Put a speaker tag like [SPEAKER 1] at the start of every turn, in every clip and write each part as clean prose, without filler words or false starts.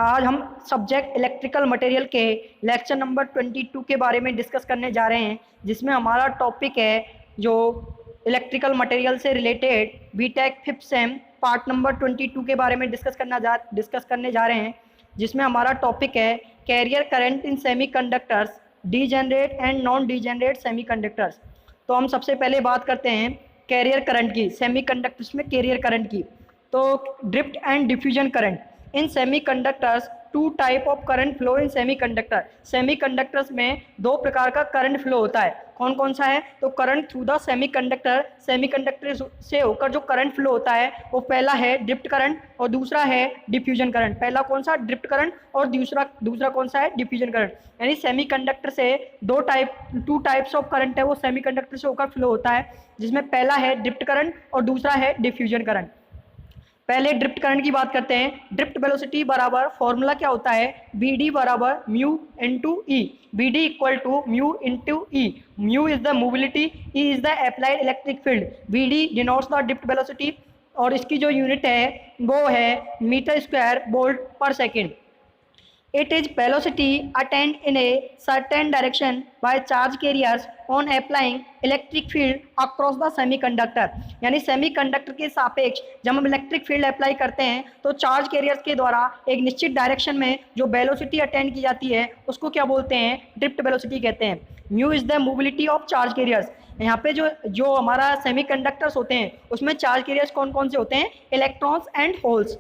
[SPEAKER 1] आज हम subject electrical material के लेक्चर नंबर 22 के बारे में डिस्कस करने जा रहे हैं, जिसमें हमारा टॉपिक है जो इलेक्ट्रिकल मटेरियल से related BTech 5th sem part number 22 के बारे में डिस्कस करने जा रहे हैं, जिसमें हमारा टॉपिक है carrier current in semiconductors, degenerate and non degenerate semiconductors. तो हम सबसे पहले बात करते हैं कैरियर करंट की, सेमीकंडक्टर्स में कैरियर करंट की। तो drift and diffusion current in semiconductors, two type of current flow in semiconductor. Semiconductors में दो प्रकार का करंट फ्लो होता है। कौन कौन सा है? तो current through the semiconductor, semiconductor से होकर जो करंट फ्लो होता है वो पहला है ड्रिफ्ट करंट और दूसरा है डिफ्यूजन करंट। पहला कौन सा? ड्रिफ्ट करंट, और दूसरा कौन सा है? Diffusion current. यानी सेमीकंडक्टर से टू टाइप्स ऑफ करंट है वो सेमीकंडक्टर से होकर फ्लो होता है, जिसमें पहला है ड्रिफ्ट करंट और दूसरा है डिफ्यूजन करंट। पहले ड्रिफ्ट करंट की बात करते हैं। ड्रिफ्ट वेलोसिटी बराबर फॉर्मूला क्या होता है? बी डी बराबर mu into E. B D equal to mu into E. Mu is the mobility, E is the applied electric field. B D denotes the drift velocity और इसकी जो unit है वो है मीटर स्क्वायर वोल्ट पर second. It is velocity attained in a certain direction by charge carriers on applying electric field across the semiconductor। यानी semiconductor के सापेक्ष जब हम इलेक्ट्रिक फील्ड अप्लाई करते हैं तो चार्ज कैरियर्स के द्वारा एक निश्चित डायरेक्शन में जो वेलोसिटी अटेंड की जाती है उसको क्या बोलते हैं? ड्रिफ्ट वेलोसिटी कहते हैं। Mu is the mobility of charge carriers. यहाँ पे जो हमारा सेमीकंडक्टर्स होते हैं उसमें चार्ज कैरियर्स कौन कौन से होते हैं? Electrons and holes.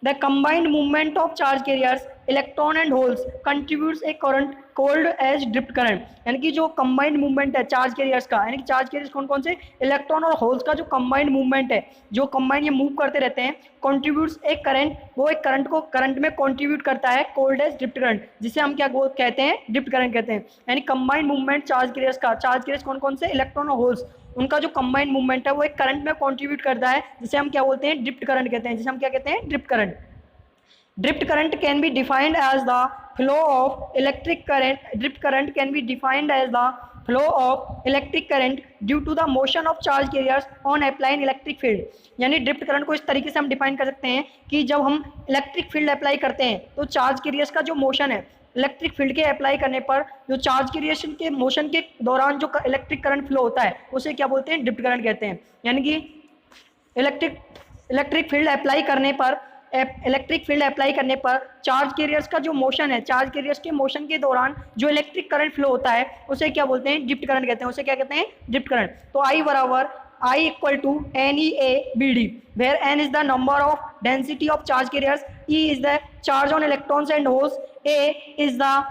[SPEAKER 1] The combined movement of charge carriers, electron and holes, contributes a current called as drift current। यानी कि जो combined movement है चार्ज कैरियर्स का, यानी कि चार्ज कैरियर्स कौन कौन से? इलेक्ट्रॉन और होल्स का जो combined movement है, जो combined ये मूव करते रहते हैं, contributes एक करंट, वो एक करंट में contribute करता है called as drift current, जिसे हम क्या कहते हैं? ड्रिफ्ट करंट कहते हैं। यानी combined movement चार्ज कैरियर्स का, चार्ज कैरियर्स कौन कौन से? इलेक्ट्रॉन और होल्स, उनका जो कंबाइंड मूवमेंट है वो एक करंट में कंट्रीब्यूट करता है, जिसे हम क्या बोलते हैं? ड्रिफ्ट करंट कहते हैं, जिसे हम क्या कहते हैं? Drift current. Drift current can be defined as the flow of electric current. Drift current can be defined as the flow of electric current due to the motion of charge carriers on applying electric field। यानी drift current को इस तरीके से हम define कर सकते हैं कि जब हम इलेक्ट्रिक फील्ड अप्लाई करते हैं तो चार्ज कैरियर्स का जो मोशन है इलेक्ट्रिक फील्ड के अप्लाई करने पर जो चार्ज कैरियर्स के मोशन के दौरान जो इलेक्ट्रिक करंट फ्लो होता है उसे क्या बोलते हैं? ड्रिफ्ट करंट कहते हैं। यानी कि इलेक्ट्रिक फील्ड अप्लाई करने पर चार्ज कैरियर्स का जो मोशन है, चार्ज कैरियर्स के मोशन के दौरान जो इलेक्ट्रिक करंट फ्लो होता है उसे क्या बोलते हैं? ड्रिफ्ट करंट कहते हैं। उसे क्या कहते हैं? Drift current. तो I equal to NEA/BD, where N is the number of density of charge carriers, E is the charge on electrons and holes, A is the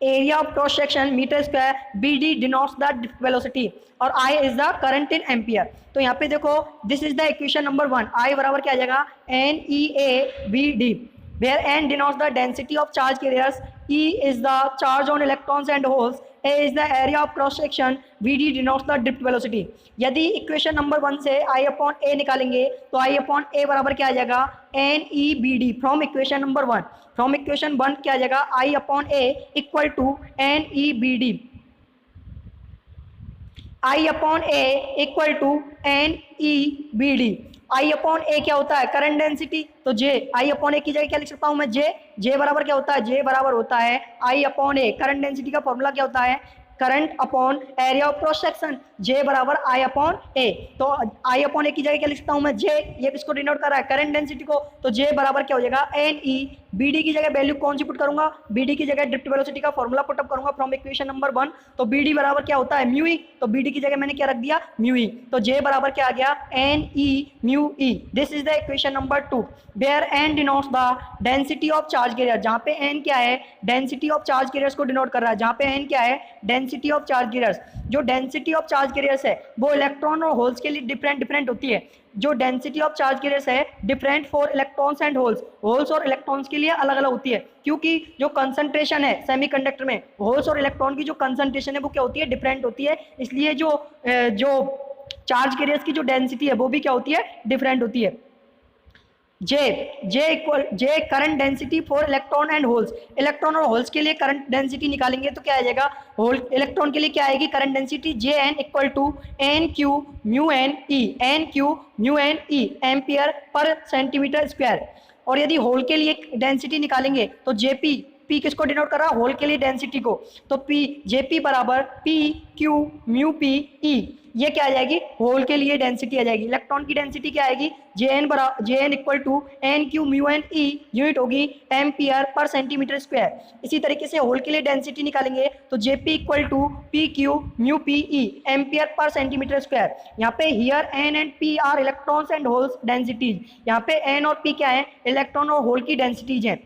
[SPEAKER 1] area of cross section metre square, BD denotes the drift velocity और I is the current in ampere। तो यहाँ पे देखो this is the equation number 1। I बराबर क्या आ जाएगा? NEA/BD, where N denotes the density of charge carriers, E is the charge on electrons and holes, A is the area of cross section, BD denotes the drift velocity। यदि equation number 1 से I upon A निकालेंगे तो I upon A बराबर क्या आ जाएगा? NEBD from equation number 1। From equation 1 क्या आ जाएगा? I upon A equal to NEBD। I upon A equal to NEBD। I upon A क्या होता है? Current density. तो J, I अपॉन A की जगह क्या लिख सकता हूं मैं? J बराबर क्या होता है? J बराबर होता है I upon A। Current density का फॉर्मूला क्या होता है? Current upon area of cross section, J बराबर I अपॉन A। तो I अपॉन A की जगह क्या लिख सकता हूं मैं? J, ये किसको डिनोट कर रहा है? करंट डेंसिटी को। तो J बराबर क्या हो जाएगा? NEBD की जगह वैल्यू कौन सी पुट करूंगा? BD की जगह ड्रिफ्ट वेलोसिटी का फॉर्मूला पुटअप करूंगा फ्रॉम इक्वेशन नंबर 1। तो BD बराबर क्या होता है? म्यू ई। तो BD की जगह मैंने क्या रख दिया? म्यू ई। तो J बराबर क्या आ गया? NE म्यू ई। This is the equation number 2, where N denotes the density of charge carrier. जहाँ पे N क्या है? डेंसिटी ऑफ चार्ज कैरियर्स को डिनोट कर रहा है। जहाँ पे N क्या है? Density of charge carriers. जो डेंसिटी ऑफ चार्ज कैरियर्स है वो इलेक्ट्रॉन और होल्स के लिए डिफरेंट होती है। जो डेंसिटी ऑफ चार्ज कैरियर्स है different for electrons and holes और इलेक्ट्रॉन्स के लिए अलग अलग होती है, क्योंकि जो कंसंट्रेशन है सेमीकंडक्टर में होल्स और इलेक्ट्रॉन की जो कंसंट्रेशन है वो क्या होती है? डिफरेंट होती है। इसलिए जो चार्ज कैरियर्स की जो डेंसिटी है वो भी क्या होती है? डिफरेंट होती है। J current density for electron and holes. Electron और होल्स के लिए करंट डेंसिटी निकालेंगे तो क्या आ जाएगा? इलेक्ट्रॉन के लिए क्या आएगी? Current density JN equal to NQ mu NE, NQ mu NE ampere पर सेंटीमीटर स्क्वायर। और यदि होल के लिए डेंसिटी निकालेंगे तो जेपी, पी किसको डिनोट कर रहा है, होल के लिए डेंसिटी को, तो पी जेपी बराबर P Q mu P E, ये क्या आ जाएगी, होल के लिए डेंसिटी आ जाएगी। इलेक्ट्रॉन की डेंसिटी क्या आएगी, J N equal to N Q mu N E, unit होगी एम्पियर पर सेंटीमीटर स्क्वायर। इसी तरीके से होल के लिए डेंसिटी निकालेंगे तो JP equal to P Q mu P E, ampere पर सेंटीमीटर स्क्वायर। यहाँ पे here N and P are electrons and holes densities, यहाँ पे एन और पी क्या है, इलेक्ट्रॉन और होल की डेंसिटीज है।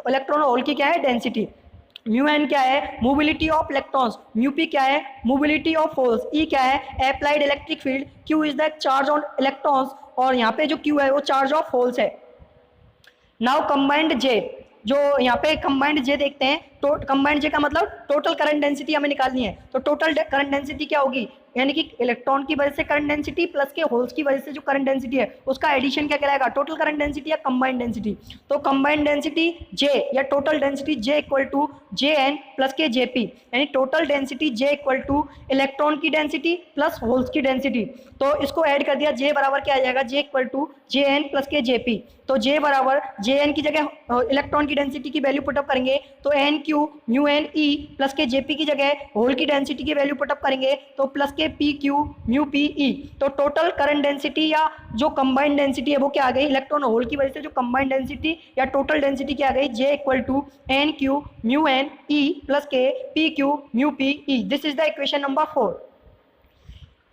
[SPEAKER 1] इलेक्ट्रॉन और होल की क्या है, डेंसिटी। म्यू एन क्या है, mobility of electrons, mu P क्या है, मोबिलिटी ऑफ होल्स, ई क्या है, applied electric field, Q is the charge on electrons, और यहाँ पे जो क्यू है वो चार्ज ऑफ होल्स है। नाउ कंबाइंड जे, जो यहाँ पे कंबाइंड जे देखते हैं, तो कंबाइंड जे का मतलब टोटल करंट डेंसिटी हमें निकालनी है। तो टोटल करंट डेंसिटी क्या होगी, यानी कि इलेक्ट्रॉन की वजह से करंट डेंसिटी प्लस के होल्स की वजह से जो करंट डेंसिटी है उसका एडिशन क्या कहलाएगा, टोटल करंट डेंसिटी या कंबाइंड डेंसिटी। तो कंबाइंड डेंसिटी जे या total density J equal to J N plus के जे पी, यानी total density J equal to electron की डेंसिटी प्लस होल्स की डेंसिटी। तो इसको ऐड कर दिया, जे बराबर क्या आ जाएगा, J equal to J N plus के जे पी। तो जे बराबर जे एन की जगह इलेक्ट्रॉन की डेंसिटी की वैल्यू पुटअप करेंगे तो N Q mu N E plus के जे पी की जगह होल की डेंसिटी की वैल्यू पुटअप करेंगे तो प्लस के p Q mu P E. तो टोटल करंट डेंसिटी या जो कंबाइंड डेंसिटी है वो क्या आ गई, इलेक्ट्रॉन और होल की वजह से जो कंबाइंड डेंसिटी या टोटल डेंसिटी क्या आ गई, J equal to N Q mu N E plus के p Q mu P E. This is the equation number 4।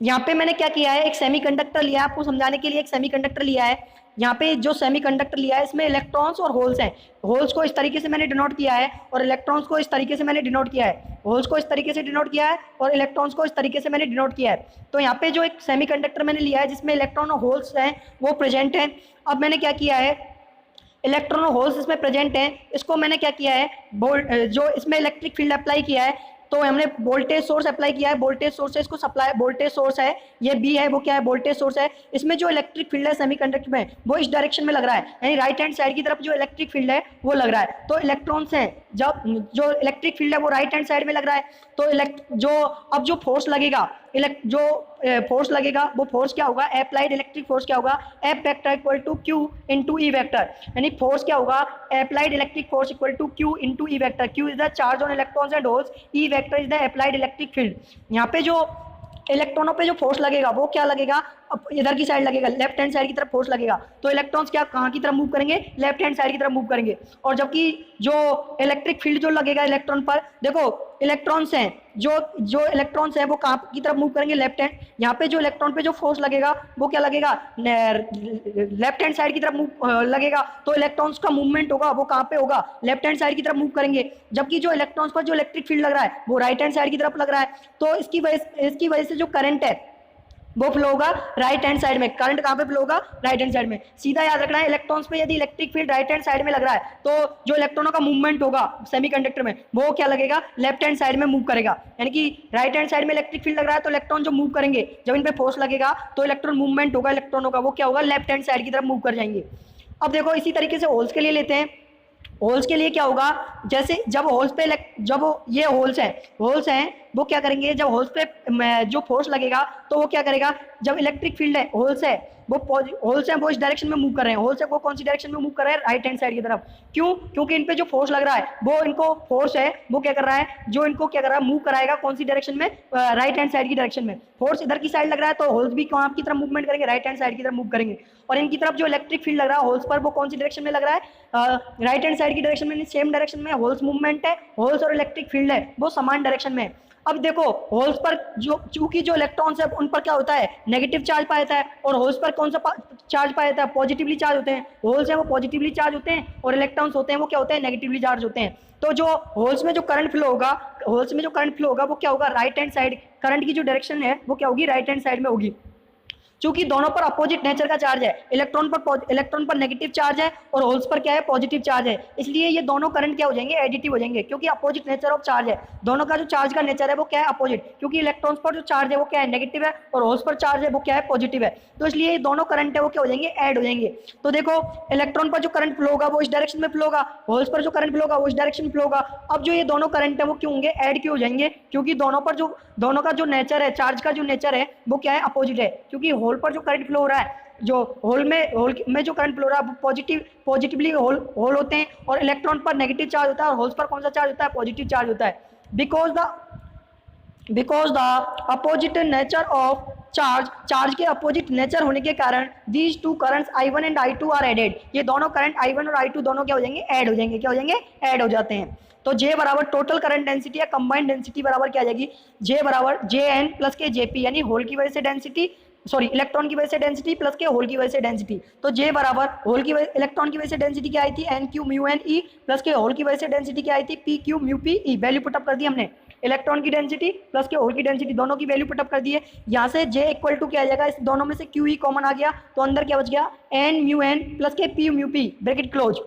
[SPEAKER 1] यहाँ पे मैंने क्या किया है, एक सेमीकंडक्टर लिया है, आपको समझाने के लिए एक सेमीकंडक्टर लिया है। यहाँ पे जो सेमीकंडक्टर लिया है इसमें इलेक्ट्रॉन्स और होल्स हैं। होल्स को इस तरीके से मैंने डिनोट किया है और इलेक्ट्रॉन्स को इस तरीके से मैंने डिनोट किया है। होल्स को इस तरीके से डिनोट किया है और इलेक्ट्रॉन्स को इस तरीके से मैंने डिनोट किया है। तो यहाँ पे जो एक सेमीकंडक्टर मैंने लिया है जिसमें इलेक्ट्रॉन और होल्स हैं वो प्रेजेंट हैं। अब मैंने क्या किया है, इलेक्ट्रॉन और होल्स इसमें प्रेजेंट हैं, इसको मैंने क्या किया है, जो इसमें इलेक्ट्रिक फील्ड अप्लाई किया है तो हमने वोल्टेज सोर्स अप्लाई किया है। वोल्टेज सोर्स है, इसको सप्लाई वोल्टेज सोर्स है, ये बी है, वो क्या है, वोल्टेज सोर्स है। इसमें जो इलेक्ट्रिक फील्ड है सेमीकंडक्टर में वो इस डायरेक्शन में लग रहा है, यानी राइट हैंड साइड की तरफ जो इलेक्ट्रिक फील्ड है वो लग रहा है। तो इलेक्ट्रॉन्स हैं, जब जो इलेक्ट्रिक फील्ड है वो राइट हैंड साइड में लग रहा है। तो अब जो फोर्स लगेगा, जो फोर्स लगेगा वो फोर्स क्या होगा, अप्लाइड इलेक्ट्रिक फोर्स क्या होगा, F vector equal to Q into E vector, यानी फोर्स क्या होगा, applied electric force equal to Q into E vector. Q is the charge on electrons and holes, E vector is the applied electric field. यहाँ पे जो इलेक्ट्रॉनों पे जो force लगेगा वो क्या लगेगा, अब इधर की साइड लगेगा, लेफ्ट हैंड साइड की तरफ फोर्स लगेगा। तो इलेक्ट्रॉन्स क्या कहाँ की तरफ मूव करेंगे, लेफ्ट हैंड साइड की तरफ मूव करेंगे। और जबकि जो इलेक्ट्रिक फील्ड जो लगेगा इलेक्ट्रॉन पर, देखो इलेक्ट्रॉन्स हैं, जो इलेक्ट्रॉन्स हैं वो कहाँ की तरफ मूव करेंगे, लेफ्ट हैंड। यहाँ पे जो इलेक्ट्रॉन पे जो फोर्स लगेगा वो क्या लगेगा, लेफ्ट हैंड साइड की तरफ मूव लगेगा। तो इलेक्ट्रॉन्स का मूवमेंट होगा वो कहाँ पे होगा, लेफ्ट हैंड साइड की तरफ मूव करेंगे। जबकि जो इलेक्ट्रॉन्स पर जो इलेक्ट्रिक फील्ड लग रहा है वो राइट हैंड साइड की तरफ लग रहा है। तो इसकी वजह से जो करंट है वो फ्लो होगा राइट हैंड साइड में। करंट कहाँ पे फ्लो होगा, राइट हैंड साइड में। सीधा याद रखना है, इलेक्ट्रॉन्स पे यदि electric field right hand side में लग रहा है तो जो इलेक्ट्रॉनों का मूवमेंट होगा सेमीकंडक्टर में वो क्या लगेगा, लेफ्ट हैंड साइड में मूव करेगा। यानी कि राइट हैंड साइड में इलेक्ट्रिक फील्ड लग रहा है तो इलेक्ट्रॉन जो मूव करेंगे, जब इन पे फोर्स लगेगा तो इलेक्ट्रॉन मूवमेंट होगा इलेक्ट्रॉनों का, वो क्या होगा, लेफ्ट हैंड साइड की तरफ मूव कर जाएंगे। अब देखो इसी तरीके से होल्स के लिए लेते हैं। होल्स के लिए क्या होगा, जैसे जब होल्स पे जब ये होल्स हैं वो क्या करेंगे, जब होल्स पे जो फोर्स लगेगा तो वो क्या करेगा, जब इलेक्ट्रिक फील्ड है, होल्स है वो इस डायरेक्शन में मूव कर रहे हैं। होल्स है वो कौन सी डायरेक्शन में मूव कर रहे हैं, राइट हैंड साइड की तरफ। क्यों, क्योंकि इन पे जो फोर्स लग रहा है वो इनको फोर्स है वो क्या कर रहा है, जो इनको क्या कर रहा है, मूव कराएगा कौन सी डायरेक्शन में, राइट हैंड साइड की डायरेक्शन में। फोर्स इधर की साइड लग रहा है तो होल्स भी कहाँ की तरफ मूवमेंट करेंगे, राइट हैंड साइड की तरफ मूव करेंगे। और इनकी तरफ जो इलेक्ट्रिक फील्ड लग रहा है होल्स पर वो कौन सी डायरेक्शन में लग रहा है, राइट हैंड साइड की डायरेक्शन में, सेम डायरेक्शन में होल्स मूवमेंट है, होल्स और इलेक्ट्रिक फील्ड है वो समान डायरेक्शन में। अब देखो होल्स पर चूंकि जो इलेक्ट्रॉन्स है उन पर क्या होता है, नेगेटिव चार्ज पाया जाता है, और होल्स पर कौन सा चार्ज पाया जाता है, पॉजिटिवली चार्ज होते हैं। होल्स है वो पॉजिटिवली चार्ज होते हैं और इलेक्ट्रॉन्स होते हैं वो क्या होते हैं, नेगेटिवली चार्ज होते हैं। तो जो होल्स में जो करंट फ्लो होगा वो क्या होगा, राइट हैंड साइड, करंट की जो डायरेक्शन है वो क्या होगी, राइट हैंड साइड में होगी। चूंकि दोनों पर अपोजिट नेचर का चार्ज है, इलेक्ट्रॉन पर नेगेटिव चार्ज है और होल्स पर क्या है, पॉजिटिव चार्ज है। इसलिए ये दोनों करंट क्या हो जाएंगे, एडिटिव हो जाएंगे, क्योंकि अपोजिट नेचर ऑफ चार्ज है। दोनों का जो चार्ज का नेचर है वो क्या है, अपोजिट। क्योंकि इलेक्ट्रॉन्स पर जो चार्ज है वो क्या है, नेगेटिव है, और होल्स पर चार्ज है वो क्या है, पॉजिटिव है। तो इसलिए ये दोनों करंट है वो क्या हो जाएंगे, ऐड हो जाएंगे। तो देखो इलेक्ट्रॉन पर जो करंट फ्लो होगा वो इस डायरेक्शन में फ्लो होगा, होल्स पर जो करंट फ्लो होगा वो इस डायरेक्शन में फ्लो होगा। अब जो ये दोनों करंट है वो क्यों होंगे, ऐड क्यों हो जाएंगे, क्योंकि दोनों का जो नेचर है, चार्ज का जो नेचर है वो क्या है, अपोजिट है। क्योंकि होल पर जो करंट फ्लो हो रहा है जो होल में जो करंट फ्लो रहा है पॉजिटिवली होल होते हैं, और इलेक्ट्रॉन पर नेगेटिव चार्ज होता है, और होल्स पर कौन सा चार्ज होता है? पॉजिटिव चार्ज होता है। Because the opposite nature of charge के अपोजिट नेचर होने के कारण these two currents I1 and I2 are added. ये दोनों करंट I1 और I2 दोनों क्या हो जाएंगे? ऐड हो जाएंगे। क्या हो जाएंगे? ऐड हो जाते हैं। तो J बराबर टोटल करंट डेंसिटी या कंबाइंड डेंसिटी बराबर क्या आ जाएगी? J बराबर JN प्लस के JP, यानी होल की वजह से डेंसिटी, सॉरी इलेक्ट्रॉन की वजह से डेंसिटी प्लस के होल की वजह से डेंसिटी। तो J बराबर होल की वजह इलेक्ट्रॉन की वजह से डेंसिटी क्या आई थी? NQ mu N E, plus के होल की वजह से डेंसिटी क्या आई थी? PQ mu P E. Value put up कर दी हमने, इलेक्ट्रॉन की डेंसिटी प्लस के होल की डेंसिटी दोनों की वैल्यू पुटअप कर दी है। यहाँ से J इक्वल टू क्या आ जाएगा? इस दोनों में से Q ई कॉमन आ गया, तो अंदर क्या बच गया? N म्यू एन प्लस के P mu P, bracket close.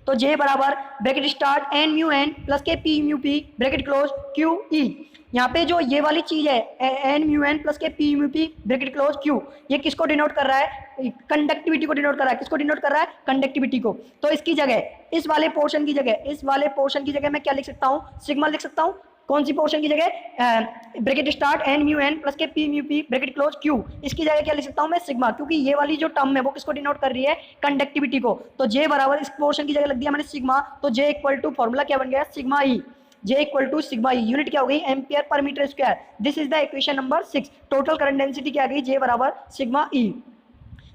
[SPEAKER 1] तो J बराबर bracket start N mu N plus के P mu P, bracket close, Q E. यहाँ पे जो ये वाली चीज है N म्यू एन प्लस के P mu P, bracket close, Q, ये किसको डिनोट कर रहा है? कंडक्टिविटी को डिनोट कर रहा है। किसको डिनोट कर रहा है? कंडक्टिविटी को। तो इसकी जगह इस वाले पोर्शन की जगह मैं क्या लिख सकता हूँ? सिग्मा लिख सकता हूँ। कौन सी पोर्शन की जगह? Bracket start N mu N plus के P mu P, bracket close, Q। इसकी जगह क्या लिख सकता हूँ मैं? सिग्मा, क्योंकि ये वाली जो टर्म है वो किसको डिनोट कर रही है? कंडक्टिविटी को। तो J बराबर इस पोर्शन की जगह लग दिया मैंने सिग्मा, तो J इक्वल टू फॉर्मूला क्या बन गया? Sigma E. J equal to sigma E, unit क्या हो गई? Ampere per metre square. This is the equation number 6। Total current density क्या आ गई? J बराबर सिग्मा ई।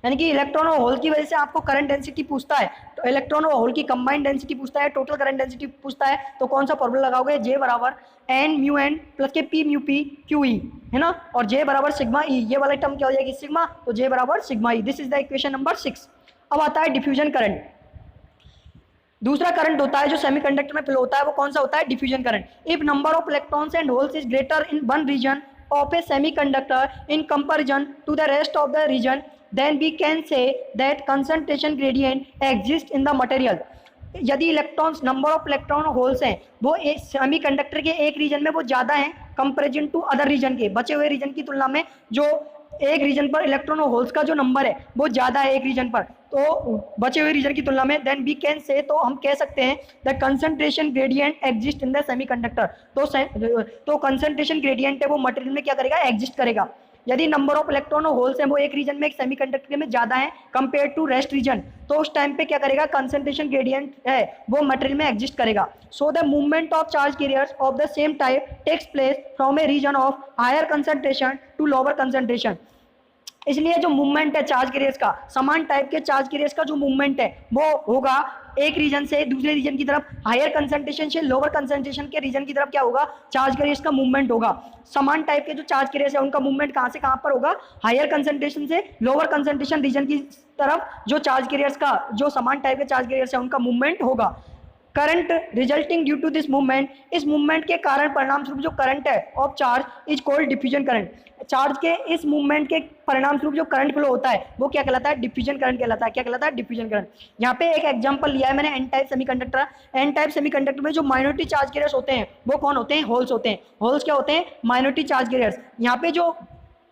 [SPEAKER 1] यानी कि इलेक्ट्रॉन और होल की वजह से आपको करंट डेंसिटी पूछता है, तो इलेक्ट्रॉन और होल की कंबाइंड डेंसिटी पूछता है, टोटल करंट डेंसिटी पूछता है, तो कौन सा फॉर्मूला लगाओगे? J बराबर N म्यू एन प्लस के P म्यू पी Q ई, है ना, और J बराबर सिग्मा ई। ये वाला टर्म क्या हो जाएगी? सिग्मा, तो J बराबर sigma E. This is the equation number 6। अब आता है डिफ्यूजन करंट। दूसरा करंट होता है जो सेमीकंडक्टर में फ्लो होता है, वो कौन सा होता है? Diffusion current. If number of electrons and holes is greater in one region of a semiconductor in comparison to the rest of the region, then we can say that concentration gradient exists in the material. यदि electrons, number of electron holes हैं वो एक semiconductor के एक reason में वो ज़्यादा हैं कंपेरिजन टू अदर रीजन के, बचे हुए रीजन की तुलना में जो एक रीजन पर इलेक्ट्रॉन और होल्स का जो नंबर है वो ज़्यादा है एक रीजन पर, तो बचे हुए रीजन की तुलना में, देन वी कैन से, तो हम कह सकते हैं the concentration gradient exist in the semiconductor. तो कंसंट्रेशन ग्रेडियंट है वो मटेरियल में क्या करेगा? एग्जिस्ट करेगा। यदि नंबर ऑफ इलेक्ट्रॉन और होल्स हैं वो एक रीजन में, एक सेमीकंडक्टर में ज़्यादा है कंपेयर टू रेस्ट रीजन, तो उस टाइम पे क्या करेगा? कंसंट्रेशन ग्रेडियंट है वो मटेरियल में एग्जिस्ट करेगा। So the movement of charge carriers of the same type takes place from a region of higher concentration to lower concentration. इसलिए जो मूवमेंट है चार्ज कैरियर्स का, समान टाइप के चार्ज कैरियर्स का जो मूवमेंट है वो होगा एक रीजन से दूसरे रीजन की तरफ, हायर कंसंट्रेशन से लोअर कंसंट्रेशन के रीजन की तरफ क्या होगा? चार्ज कैरियर्स का मूवमेंट होगा। समान टाइप के जो चार्ज कैरियर्स है उनका मूवमेंट कहाँ से कहाँ पर होगा? हायर कंसंट्रेशन से लोअर कंसंट्रेशन रीजन की तरफ जो चार्ज कैरियर्स का, जो समान टाइप के चार्ज कैरियर्स है उनका मूवमेंट होगा। Current resulting due to this movement, इस मूवमेंट के कारण परिणाम स्वरूप जो करंट है of charge is called diffusion current. Charge के इस मूवमेंट के परिणाम स्वरूप जो करंट फ्लो होता है वो क्या कहलाता है? डिफ्यूजन करंट कहलाता है। क्या कहलाता है? Diffusion current. यहाँ पे एक एग्जांपल लिया है मैंने N type semiconductor. N type semiconductor में जो माइनॉरिटी चार्ज कैरियर्स होते हैं वो कौन होते हैं? होल्स होते हैं। होल्स क्या होते हैं? Minority charge carriers. यहाँ पे जो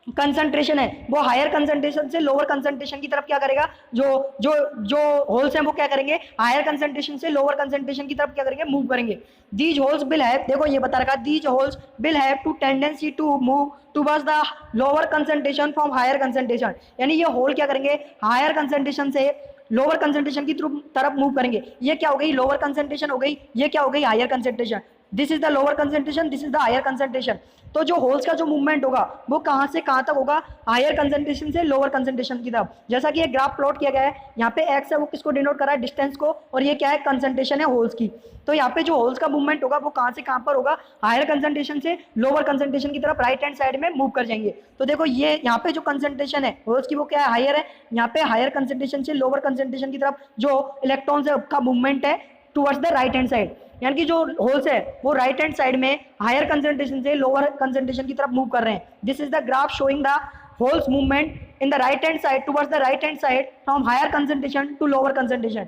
[SPEAKER 1] कंसंट्रेशन है वो हायर कंसंट्रेशन से लोअर कंसंट्रेशन की तरफ क्या करेगा? जो जो जो होल्स हैं वो क्या करेंगे? हायर कंसंट्रेशन से लोअर कंसंट्रेशन की तरफ क्या करेंगे? मूव करेंगे। दीज होल्स विल हैव, देखो ये बता रखा, these holes will have to tendency to move towards the lower concentration from higher concentration. यानी ये होल क्या करेंगे? हायर कंसंट्रेशन से लोअर कंसंट्रेशन की तरफ मूव करेंगे। ये क्या हो गई? लोअर कंसंट्रेशन हो गई। ये क्या हो गई? Higher concentration. This is the lower concentration, this is the higher concentration. तो जो होल्स का जो मूवमेंट होगा वो कहाँ से कहाँ तक होगा? हायर कंसंट्रेशन से लोअर कंसंट्रेशन की तरफ। जैसा कि ये ग्राफ प्लॉट किया गया है, यहाँ पे एक्स है वो किसको डिनोट कर रहा है? डिस्टेंस को, और ये क्या है? कंसंट्रेशन है होल्स की। तो यहाँ पे जो होल्स का मूवमेंट होगा वो कहाँ से कहाँ पर होगा? हायर कंसंट्रेशन से लोअर कंसंट्रेशन की तरफ राइट हैंड साइड में मूव कर जाएंगे। तो देखो ये यहाँ पे जो कंसंट्रेशन है होल्स की वो क्या है? हायर है। यहाँ पे हायर कंसंट्रेशन से लोअर कंसंट्रेशन की तरफ जो इलेक्ट्रॉन्स है उसका मूवमेंट है towards the right hand side. यानी कि जो होल्स है वो राइट हैंड साइड में हायर कंसंट्रेशन से लोअर कंसंट्रेशन की तरफ मूव कर रहे हैं। This is the graph showing the holes movement in the right hand side towards the right hand side from higher concentration to lower concentration.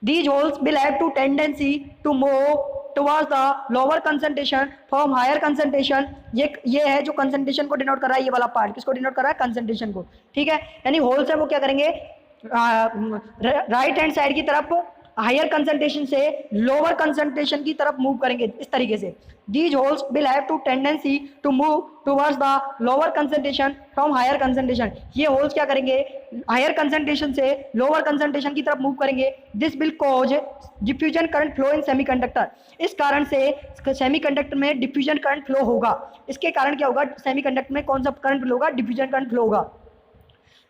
[SPEAKER 1] These holes will have to tendency to move towards the lower concentration from higher concentration। ये है जो concentration को denote कर रहा है, ये वाला part किसको डिनोट कर रहा है? concentration को। ठीक है, यानी होल्स है वो क्या करेंगे? राइट हैंड साइड की तरफ हायर कंसंट्रेशन से लोअर कंसंट्रेशन की तरफ मूव करेंगे इस तरीके से। These holes will have to tendency to move towards the lower concentration from higher concentration। ये holes क्या करेंगे, हायर कंसंट्रेशन से लोअर कंसंट्रेशन की तरफ मूव करेंगे। This will cause diffusion current flow in semiconductor. इस कारण से सेमीकंडक्टर में डिफ्यूजन करंट फ्लो होगा। इसके कारण क्या होगा, सेमीकंडक्टर में कौन सा करंट फ्लो होगा, डिफ्यूजन करंट फ्लो होगा।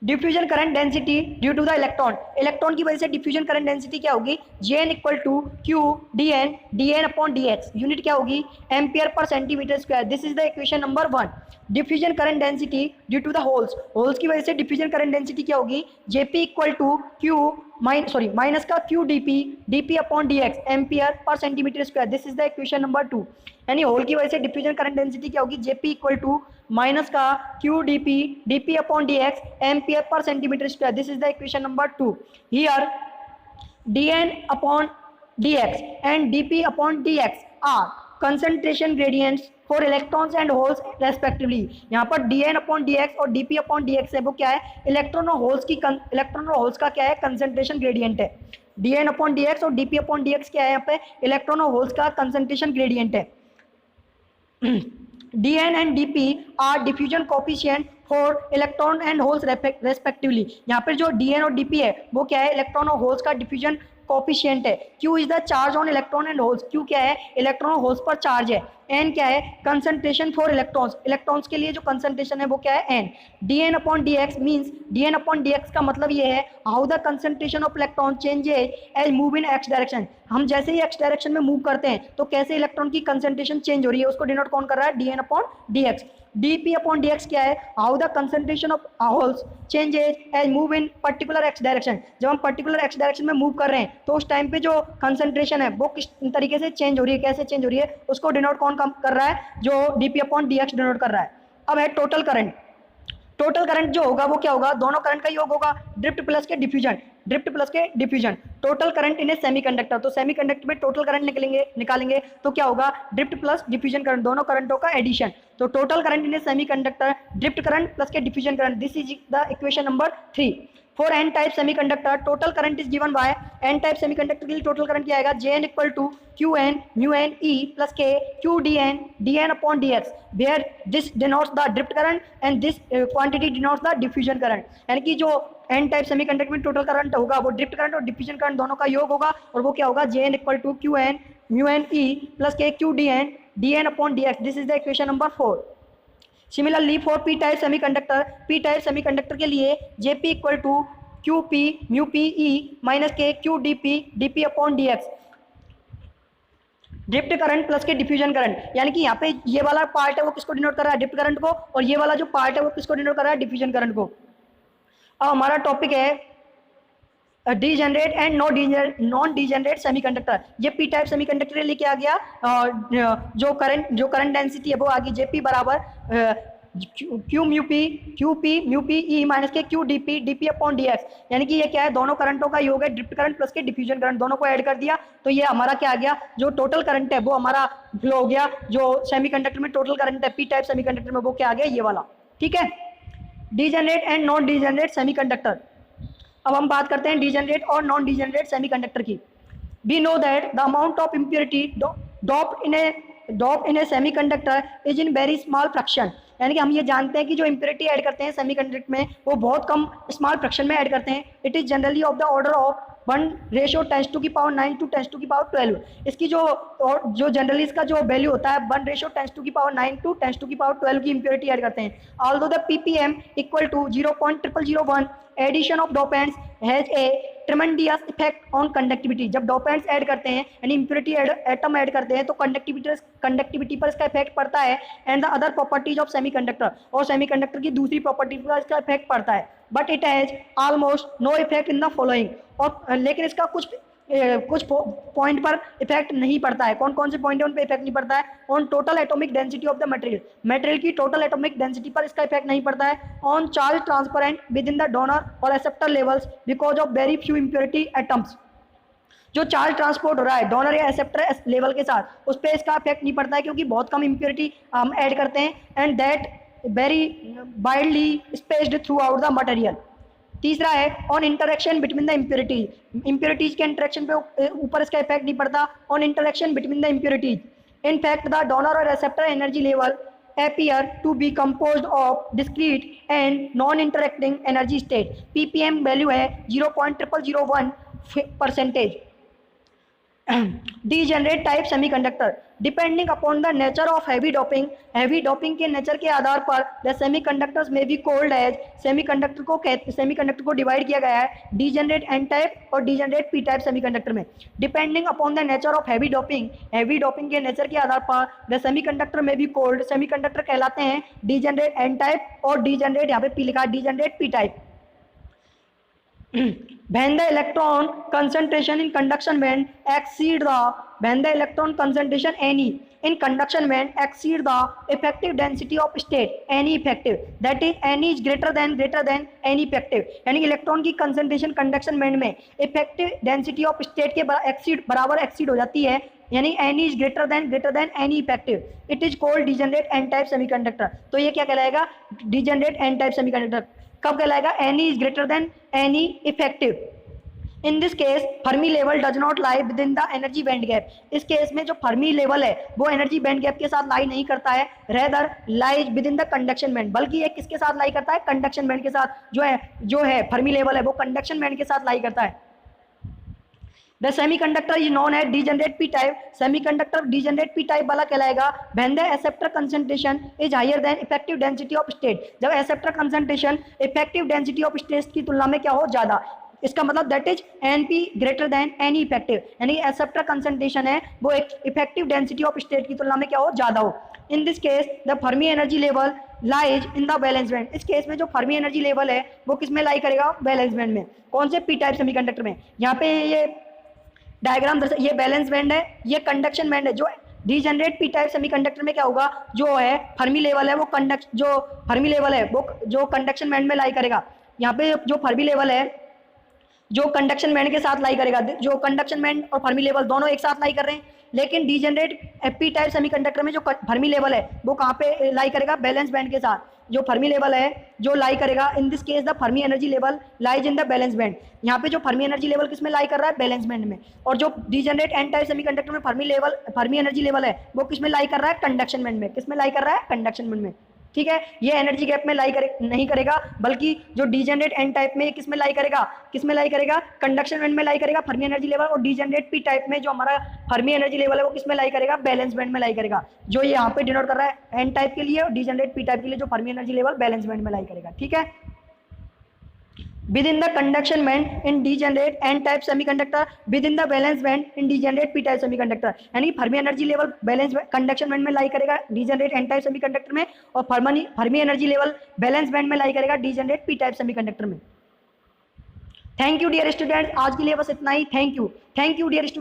[SPEAKER 1] Diffusion current density due to the electron की वजह से डिफ्यूजन करंट डेंसिटी क्या होगी, Jn equal to Q D N upon D X. Unit क्या होगी, एम्पियर पर centimetre square. This is the equation number 1। Diffusion current density due to the holes की वजह से डिफ्यूजन करंट डेंसिटी क्या होगी, Jp equal to Q minus का Q D P upon D X, ampere पर centimetre square. This is the equation number 2। यानी whole की वजह से डिफ्यूजन करंट डेंसिटी क्या होगी, Jp इक्वल टू माइनस का Q D P upon D X, ampere पर centimetre square. This is the equation number 2। Here dn upon dx and dp upon dx are concentration gradients for electrons and holes respectively। यहाँ पर dn upon dx और dp upon dx है वो क्या है, electron और holes का क्या है, कंसंट्रेशन ग्रेडियंट है। dn upon dx और dp upon dx क्या है, यहाँ पे इलेक्ट्रॉन और होल्स का कंसंट्रेशन ग्रेडियंट है। dn and dp are diffusion coefficient for electron and holes respectively। यहाँ पर जो dn और dp है वो क्या है, इलेक्ट्रॉन और होल्स का डिफ्यूजन कोफिशिएंट है। q is the charge on electron and holes. q क्या है, इलेक्ट्रॉन और होल्स पर चार्ज है। n क्या है, कंसंट्रेशन फॉर इलेक्ट्रॉन्स के लिए जो कंसंट्रेशन है वो क्या है, n। dn upon dx means dn upon dx का मतलब ये है how the concentration of electron changes as move in x direction. हम जैसे ही x डायरेक्शन में मूव करते हैं तो कैसे इलेक्ट्रॉन की कंसंट्रेशन चेंज हो रही है, उसको डिनोट कौन कर रहा है, dn upon dx। dp upon dx क्या है, how the concentration of holes changes as move in particular x direction. जब हम पर्टिकुलर x डायरेक्शन में मूव कर रहे हैं तो उस टाइम पे जो कंसंट्रेशन है वो किस तरीके से चेंज हो रही है, कैसे चेंज हो रही है, उसको डिनोट कौन कर रहा है, जो dp अपॉन dx डिनोट कर रहा है। अब है टोटल करंट। टोटल करंट जो होगा वो क्या होगा, दोनों करंट का योग होगा, ड्रिफ्ट प्लस के diffusion. Total current in a semiconductor, तो सेमीकंडक्टर में टोटल करंट निकालेंगे तो क्या होगा, ड्रिफ्ट प्लस डिफ्यूजन करंट, दोनों करंटों का एडिशन। तो total current in a semiconductor drift current plus के diffusion current. This is the equation number 3। For N type semiconductor total current is given by, N type semiconductor के लिए total current क्या आएगा, Jn equal to Qn mu N E plus के Q D N upon D X, where this denotes the drift current and this quantity denotes the diffusion current. यानी कि जो N type semiconductor में total current होगा वो drift current और diffusion current दोनों का योग होगा, और वो क्या होगा, Jn equal to Qn mu N E plus के Q D N upon D x. This is the equation number 4। Similarly for p type semiconductor के लिए Jp equal to QP mu P E minus के Q D P upon D x, drift current plus के diffusion current. यानी कि यहाँ पे ये वाला पार्ट है वो किसको डिनोट कर रहा है, ड्रिफ्ट करंट को, और ये वाला जो पार्ट है वो किसको डिनोट कर रहा है, डिफ्यूजन करंट को। अब हमारा टॉपिक है degenerate and non degenerate semiconductor. ये पी टाइप सेमीकंडक्टर लेके आ गया, जो करंट डेंसिटी है वो आ गई Jp बराबर q p mu P E minus के Q D P upon D x. यानी कि ये क्या है, दोनों करंटों का योग है, ड्रिफ्ट करंट प्लस के डिफ्यूजन करंट, दोनों को ऐड कर दिया तो ये हमारा क्या आ गया, जो टोटल करंट है वो हमारा फ्लो हो गया। जो सेमीकंडक्टर में टोटल करंट है पी टाइप सेमीकंडक्टर में वो क्या आ गया, ये वाला। ठीक है, degenerate and non degenerate semiconductor. अब हम बात करते हैं डीजेनरेट और नॉन डीजेनरेट सेमीकंडक्टर की। We know that the amount of impurity drop in a semiconductor is in very small fraction. यानी कि हम ये जानते हैं कि जो इम्प्योरिटी ऐड करते हैं सेमीकंडक्टर में वो बहुत कम स्मॉल फ्रैक्शन में ऐड करते हैं। It is generally of the order of 1:10⁹ to 10⁻12। इसकी जो जनरली इसका जो वैल्यू होता है 1:10⁹ to 10⁻12 की इम्प्योरिटी ऐड करते हैं। Although the ppm equal to 0.0001 addition of dopants has a tremendous effect on conductivity. जब डोपेंट्स ऐड करते हैं यानी इम्प्योरिटी एटम ऐड करते हैं तो कंडक्टिविटी पर इसका इफेक्ट पड़ता है, and the other properties of semiconductor, और सेमीकंडक्टर की दूसरी प्रॉपर्टी पर इसका इफेक्ट पड़ता है। But it has almost no effect in the following, और लेकिन इसका कुछ पॉइंट पर इफेक्ट नहीं पड़ता है। कौन कौन से पॉइंट है उन पर इफेक्ट नहीं पड़ता है, on total atomic density of the material की टोटल एटॉमिक डेंसिटी पर इसका इफेक्ट नहीं पड़ता है, on charge transparent within the donor और acceptor levels because of very few impurity atoms. जो चार्ज ट्रांसपोर्ट हो रहा है डोनर या एक्सेप्टर लेवल के साथ, उस पर इसका इफेक्ट नहीं पड़ता है क्योंकि बहुत कम इम्प्योरिटी हम ऐड करते हैं, and that very widely spaced through out the material. तीसरा है on interaction between the impurities के इंटरेक्शन पे ऊपर इसका इफेक्ट नहीं पड़ता, on interaction between the impurities. In fact, the donor or receptor energy level appear to be composed of discrete and non-interacting energy state. ppm value है 0.0001%। degenerate type semiconductor depending upon the nature of heavy doping के nature के आधार पर the semiconductors may be called as semiconductor को divide किया गया है degenerate n type और degenerate p type semiconductor में। depending upon the nature of heavy doping के नेचर के आधार पर the semiconductor may be called semiconductor कहलाते हैं degenerate n type और degenerate यहाँ पे p लिखा है degenerate p type। when the electron concentration in conduction band exceed in conduction band exceed the effective density of state any effective, that is any is greater than any effective, यानी electron की concentration conduction band में effective density of state के बराबर exceed हो जाती है, यानी any is greater than any effective, it is called degenerate n type semiconductor। तो ये क्या कहलाएगा? degenerate n type semiconductor। कब कहलाएगा? any is greater than any effective। In this case Fermi level does not lie with in the energy band gap. इस case में जो Fermi level है वो एनर्जी बैंड गैप के साथ लाई नहीं करता है, rather lies with in the conduction band, बल्कि ये किसके साथ लाई करता है? कंडक्शन बैंड के साथ। जो है फर्मी लेवल है वो कंडक्शन बैंड के साथ लाई करता है। The semiconductor is known as degenerate p type। Semiconductor degenerate p type वाला कहलाएगा when the acceptor concentration is higher than effective density of state। जब acceptor concentration effective density of state की तुलना में क्या हो? ज़्यादा। इसका मतलब that is NP greater than any effective, यानी एक्सेप्टर कंसंट्रेशन है वो एक इफेक्टिव डेंसिटी ऑफ स्टेट की तुलना में क्या हो? ज़्यादा हो। In this case the Fermi energy level lies in the balance band. इस केस में जो फर्मी एनर्जी लेवल है वो किस में लाई करेगा? बैलेंस बैंड में। कौन से? पी टाइप सेमीकंडक्टर में। यहाँ पे ये डायग्राम ये बैलेंस बैंड है, ये कंडक्शन बैंड है। जो डिजेनरेट पी टाइप सेमीकंडक्टर में क्या होगा? जो है फर्मी लेवल है वो फर्मी लेवल है वो जो कंडक्शन बैंड में लाई करेगा। यहाँ पे जो फर्मी लेवल है जो कंडक्शन बैंड के साथ लाई करेगा, जो कंडक्शन बैंड और फर्मी लेवल दोनों एक साथ लाई कर रहे हैं, लेकिन डिजेनरेट पी टाइप सेमीकंडक्टर में जो फर्मी लेवल है वो कहाँ पे लाई करेगा? बैलेंस बैंड के साथ। जो फर्मी लेवल है जो लाई करेगा, in this case the Fermi energy level lies in the balance band. यहाँ पे जो फर्मी एनर्जी लेवल किस में लाई कर रहा है? बैलेंस बैंड में। और जो डिजेनरेट एन टाइप सेमीकंडक्टर में फर्मी एनर्जी लेवल है वो किस में लाई कर रहा है? कंडक्शन बैंड में। किस में लाई कर रहा है? कंडक्शन बैंड में। ठीक है, ये एनर्जी गैप में नहीं करेगा, बल्कि जो डिजेनरेट एन टाइप में किस में लाई करेगा? कंडक्शन बैंड में लाई करेगा फर्मी एनर्जी लेवल। और डिजेनरेट पी टाइप में जो हमारा फर्मी एनर्जी लेवल है वो किस में लाई करेगा? बैलेंस बैंड में लाई करेगा। जो ये यहाँ पे डिनोट कर रहा है एन टाइप के लिए और डिजेनरेट पी टाइप के लिए जो Fermi energy level valence band में लाई करेगा। ठीक है, within the conduction band in degenerate n type semiconductor, within the valence band in degenerate p type semiconductor। यानी Fermi energy level valence conduction band में lie करेगा degenerate n type semiconductor में, और Fermi energy level valence band में lie करेगा degenerate p type semiconductor में। Thank you dear students, आज के लिए बस इतना ही। Thank you dear student.